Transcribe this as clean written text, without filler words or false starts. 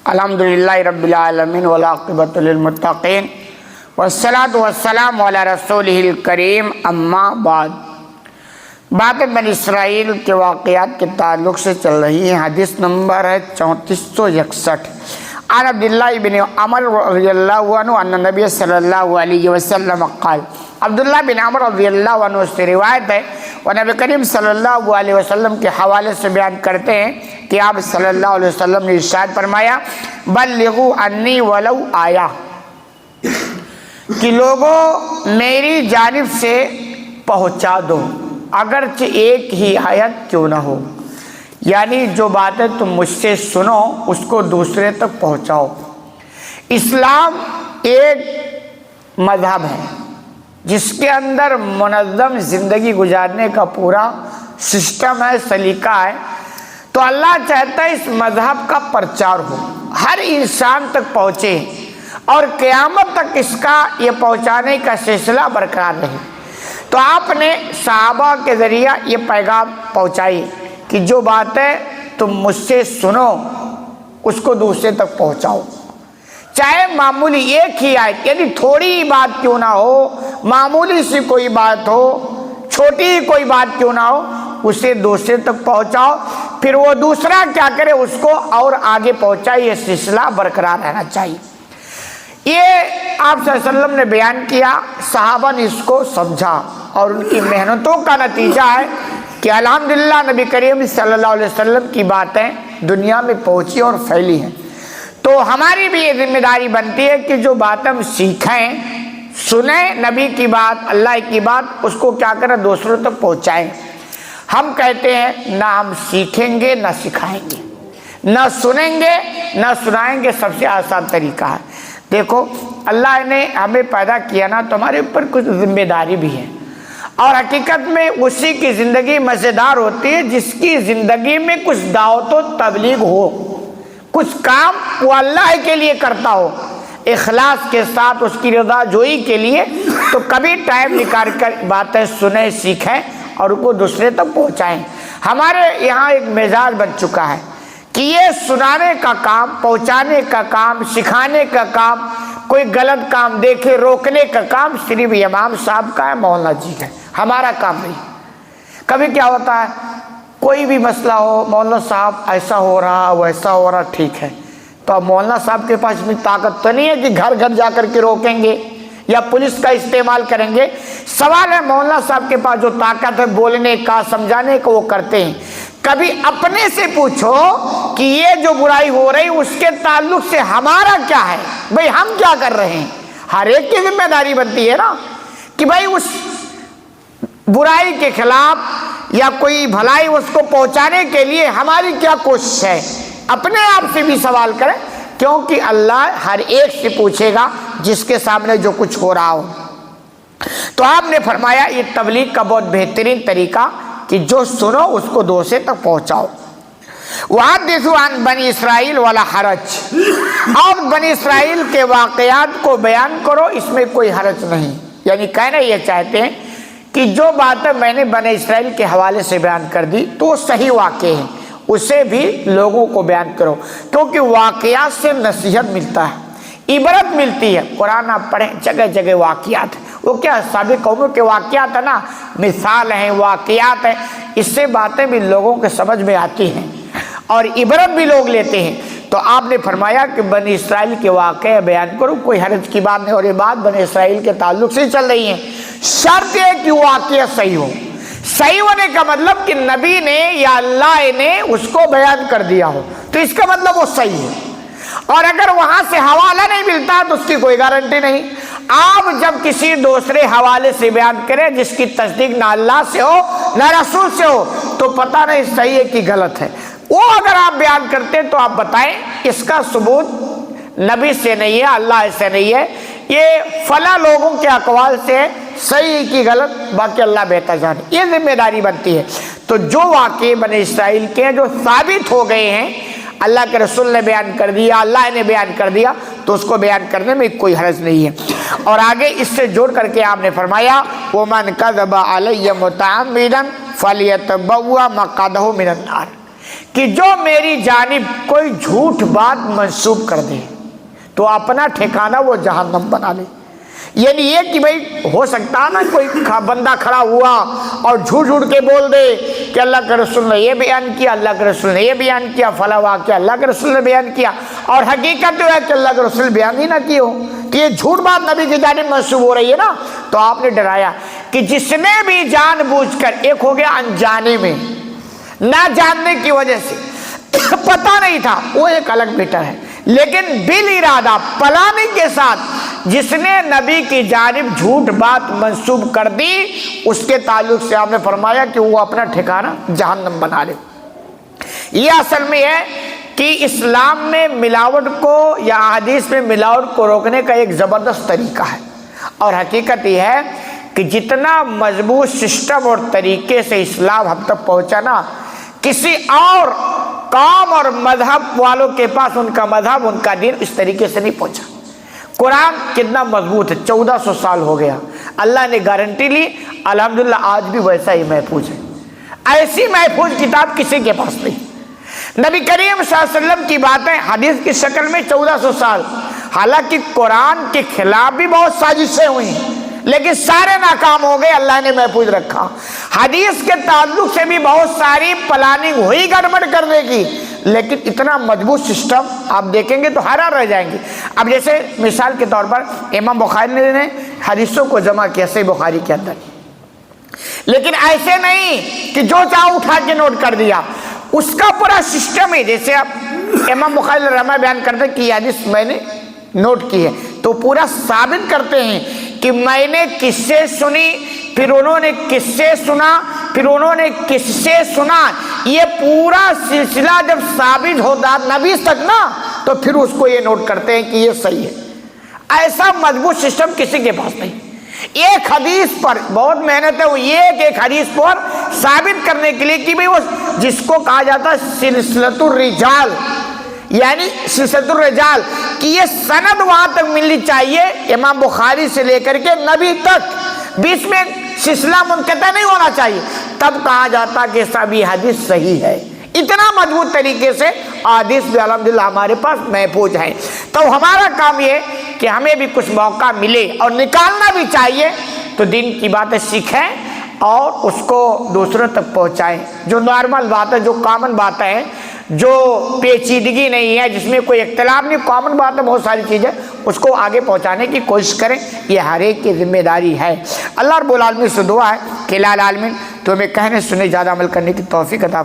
الحمدللہ رب العالمین والعاقبۃ للمتقین والصلاۃ والسلام علی رسولہ الکریم اما بعد۔ باتیں بنی اسرائیل کے واقعات کے تعلق سے چل رہی ہیں۔ حدیث نمبر ہے 3461۔ عن عبداللہ بن عمر رضی اللہ عنہ ان نبی صلی اللہ علیہ وسلم قال۔ عبداللہ بن عمر رضی اللہ عنہ سے روایت ہے، وہ نبی کریم صلی اللہ علیہ وسلم کے حوالے سے بیان کرتے ہیں کہ آپ صلی اللہ علیہ وسلم نے ارشاد فرمایا، بلغوا انی ولو آیا، کہ لوگوں میری جانب سے پہنچا دو اگرچہ ایک ہی آیت کیوں نہ ہو، یعنی جو باتیں تم مجھ سے سنو اس کو دوسرے تک پہنچاؤ۔ اسلام ایک مذہب ہے جس کے اندر منظم زندگی گزارنے کا پورا سسٹم ہے، سلیقہ ہے۔ تو اللہ چاہتا ہے اس مذہب کا پرچار ہو، ہر انسان تک پہنچے اور قیامت تک اس کا یہ پہنچانے کا سلسلہ برقرار رہے۔ تو آپ نے صحابہ کے ذریعہ یہ پیغام پہنچائی کہ جو باتیں تم مجھ سے سنو اس کو دوسرے تک پہنچاؤ، چاہے معمولی ایک ہی آیت، یعنی تھوڑی ہی بات کیوں نہ ہو، معمولی سی کوئی بات ہو، چھوٹی ہی کوئی بات کیوں نہ ہو، اسے دوسرے تک پہنچاؤ، پھر وہ دوسرا کیا کرے، اس کو اور آگے پہنچائے۔ یہ سلسلہ برقرار رہنا چاہیے۔ یہ آپ صلی اللہ علیہ وسلم نے بیان کیا، صحابہ نے اس کو سمجھا اور ان کی محنتوں کا نتیجہ ہے کہ الحمدللہ نبی کریم صلی اللہ علیہ وسلم کی باتیں دنیا میں پہنچی اور پھیلی ہیں۔ تو ہماری بھی یہ ذمہ داری بنتی ہے کہ جو بات ہم سیکھیں، سنیں نبی کی بات، اللہ کی بات، اس کو کیا کریں، دوسروں تک پہنچائیں۔ ہم کہتے ہیں نہ ہم سیکھیں گے نہ سکھائیں گے، نہ سنیں گے نہ سنائیں گے، سب سے آسان طریقہ ہے۔ دیکھو اللہ نے ہمیں پیدا کیا نا، تو ہمارے اوپر کچھ ذمہ داری بھی ہے، اور حقیقت میں اسی کی زندگی مزیدار ہوتی ہے جس کی زندگی میں کچھ دعوت و تبلیغ ہو، کچھ کام وہ اللہ کے لیے کرتا ہو، اخلاص کے ساتھ اس کی رضا جوئی کے لیے۔ تو کبھی ٹائم نکال کر باتیں سنیں، سیکھیں اور ان کو دوسرے تک پہنچائیں۔ ہمارے یہاں ایک مزاج بن چکا ہے کہ یہ سنانے کا کام، پہنچانے کا کام، سکھانے کا کام، کوئی غلط کام دیکھے روکنے کا کام صرف امام صاحب کا ہے، مولانا جی کا ہے، ہمارا کام نہیں۔ کبھی کیا ہوتا ہے، کوئی بھی مسئلہ ہو، مولانا صاحب ایسا ہو رہا ویسا ہو رہا، ٹھیک ہے، تو اب مولانا صاحب کے پاس اتنی طاقت تو نہیں ہے کہ گھر گھر جا کر کے روکیں گے یا پولیس کا استعمال کریں گے۔ سوال ہے مولانا صاحب کے پاس جو طاقت ہے بولنے کا، سمجھانے کا، وہ کرتے ہیں۔ کبھی اپنے سے پوچھو کہ یہ جو برائی ہو رہی اس کے تعلق سے ہمارا کیا ہے، بھئی ہم کیا کر رہے ہیں۔ ہر ایک کی ذمہ داری بنتی ہے نا کہ بھئی اس برائی کے خلاف یا کوئی بھلائی اس کو پہنچانے کے لیے ہماری کیا کوشش ہے۔ اپنے آپ سے بھی سوال کریں، کیونکہ اللہ ہر ایک سے پوچھے گا جس کے سامنے جو کچھ ہو رہا ہو۔ تو آپ نے فرمایا یہ تبلیغ کا بہت بہترین طریقہ کہ جو سنو اس کو دوسرے تک پہنچاؤ۔ وَحَدِّثُوا عَن بنی اسرائیل وَلَا حَرَج، اور بنی اسرائیل کے واقعات کو بیان کرو، اس میں کوئی حرج نہیں۔ یعنی کہنا یہ چاہتے ہیں کہ جو باتیں میں نے بنی اسرائیل کے حوالے سے بیان کر دی تو وہ صحیح واقع ہیں، اسے بھی لوگوں کو بیان کرو، کیونکہ واقعات سے نصیحت ملتا ہے، عبرت ملتی ہے۔ قرآن آپ پڑھیں، جگہ جگہ واقعات، وہ کیا سابق قوموں کے واقعات ہے نا، مثال ہیں، واقعات ہیں، اس سے باتیں بھی لوگوں کے سمجھ میں آتی ہیں اور عبرت بھی لوگ لیتے ہیں۔ تو آپ نے فرمایا کہ بنی اسرائیل کے واقعے بیان کرو، کوئی حرج کی بات نہیں، اور یہ بات بنی اسرائیل کے تعلق سے چل رہی ہے۔ شرط ہے کہ واقعہ صحیح ہو۔ صحیح ہونے کا مطلب کہ نبی نے یا اللہ نے اس کو بیان کر دیا ہو، تو اس کا مطلب وہ صحیح ہے، اور اگر وہاں سے حوالہ نہیں ملتا تو اس کی کوئی گارنٹی نہیں۔ آپ جب کسی دوسرے حوالے سے بیان کریں جس کی تصدیق نہ اللہ سے ہو نہ رسول سے ہو، تو پتہ نہیں صحیح ہے کہ غلط ہے۔ وہ اگر آپ بیان کرتے تو آپ بتائیں اس کا ثبوت نبی سے نہیں ہے، اللہ سے نہیں ہے، یہ فلاں لوگوں کے اقوال سے ہے، صحیح کی غلط باقی اللہ بہتر جانے، یہ ذمہ داری بنتی ہے۔ تو جو واقعے بنی اسرائیل کے جو ثابت ہو گئے ہیں، اللہ کے رسول نے بیان کر دیا، اللہ نے بیان کر دیا، تو اس کو بیان کرنے میں کوئی حرج نہیں ہے۔ اور آگے اس سے جوڑ کر کے آپ نے فرمایا وَمَنْ كَذَبَ عَلَيَّ مُتَعَمِّدًا فَلْيَتَبَوَّأْ مَقْعَدَهُ مِنَ النَّارِ، کہ جو میری جانب کوئی جھوٹ بات منسوب کر دے تو اپنا ٹھکانہ وہ جہنم بنا لے۔ یعنی یہ کہ بھئی ہو سکتا ہے نا کوئی بندہ کھڑا ہوا اور جھوٹ جھوٹ کے بول دے کہ اللہ کے رسول نے یہ بیان کیا، اللہ کے رسول نے یہ بیان کیا، فلاں واقعہ اللہ کے رسول نے بیان کیا، اور حقیقت جو ہے کہ اللہ کے رسول بیان ہی نہ کی ہو، کہ یہ جھوٹ بات نبی کی جانب منسوب ہو رہی ہے نا۔ تو آپ نے ڈرایا کہ جس نے بھی جان بوجھ کر، ایک ہو گیا انجانے میں، نہ جاننے کی وجہ سے، پتہ نہیں تھا، وہ ایک الگ بیٹا ہے، لیکن بال ارادہ پلاننگ کے ساتھ جس نے نبی کی جانب جھوٹ بات منسوب کر دی، اس کے تعلق سے آپ نے فرمایا کہ وہ اپنا ٹھکانہ جہنم بنا لے۔ یہ اصل میں ہے کہ اسلام میں ملاوٹ کو یا حدیث میں ملاوٹ کو روکنے کا ایک زبردست طریقہ ہے، اور حقیقت یہ ہے کہ جتنا مضبوط سسٹم اور طریقے سے اسلام ہم تک پہنچا نا، کسی اور قوم اور مذہب والوں کے پاس ان کا مذہب، ان کا دین اس طریقے سے نہیں پہنچا۔ قرآن کتنا مضبوط ہے، 1400 سال ہو گیا، اللہ نے گارنٹی لی، الحمدللہ آج بھی ویسا ہی محفوظ ہے۔ ایسی محفوظ کتاب کسی کے پاس نہیں۔ نبی کریم صلی اللہ علیہ وسلم کی باتیں حدیث کی شکل میں 1400 سال، حالانکہ قرآن کے خلاف بھی بہت سازشیں ہوئی لیکن سارے ناکام ہو گئے، اللہ نے محفوظ رکھا۔ حدیث کے تعلق سے بھی بہت ساری پلاننگ ہوئی گڑبڑ کرنے کی، لیکن اتنا مضبوط سسٹم آپ دیکھیں گے تو حیران رہ جائیں گے۔ اب جیسے مثال کے طور پر امام بخاری نے حدیثوں کو جمع کیا صحیح بخاری کے اندر، لیکن ایسے نہیں کہ جو چاہو اٹھا کے نوٹ کر دیا، اس کا پورا سسٹم ہے۔ جیسے آپ امام بخاری رحمہ بیان کرتے ہیں کہ یہ حدیث میں نے نوٹ کی ہے، تو پورا ثابت کرتے ہیں کہ میں نے کس سے سنی، پھر انہوں نے کس سے سنا، پھر انہوں نے کس سے سنا، یہ پورا سلسلہ جب ثابت ہوتا نبی تک نا، تو پھر اس کو یہ نوٹ کرتے ہیں کہ یہ صحیح ہے۔ ایسا مضبوط سسٹم کسی کے پاس نہیں۔ ایک حدیث پر بہت محنت ہے، وہ یہ کہ ایک حدیث پر ثابت کرنے کے لیے کہ بھئی وہ جس کو کہا جاتا ہے سلسلۃ الرجال، یعنی سلسلۃ الرجال کہ یہ سند وہاں تک ملنی چاہیے امام بخاری سے لے کر کے نبی تک، بیچ میں سلسلہ منقطع نہیں ہونا چاہیے، تب کہا جاتا کہ سب یہ حدیث صحیح ہے۔ اتنا مضبوط طریقے سے حدیث بھی الحمدللہ ہمارے پاس محفوظ ہے۔ تو ہمارا کام یہ کہ ہمیں بھی کچھ موقع ملے اور نکالنا بھی چاہیے تو دین کی باتیں سیکھیں اور اس کو دوسروں تک پہنچائیں۔ جو نارمل بات ہے، جو کامن باتیں ہیں، جو پیچیدگی نہیں ہے، جس میں کوئی اختلاف نہیں، کامن بات ہے، بہت ساری چیزیں، اس کو آگے پہنچانے کی کوشش کریں، یہ ہر ایک کی ذمہ داری ہے۔ اللہ رب العالمین سے دعا ہے کہ الہ العالمین تو ہمیں کہنے سننے زیادہ عمل کرنے کی توفیق عطا فرمائے۔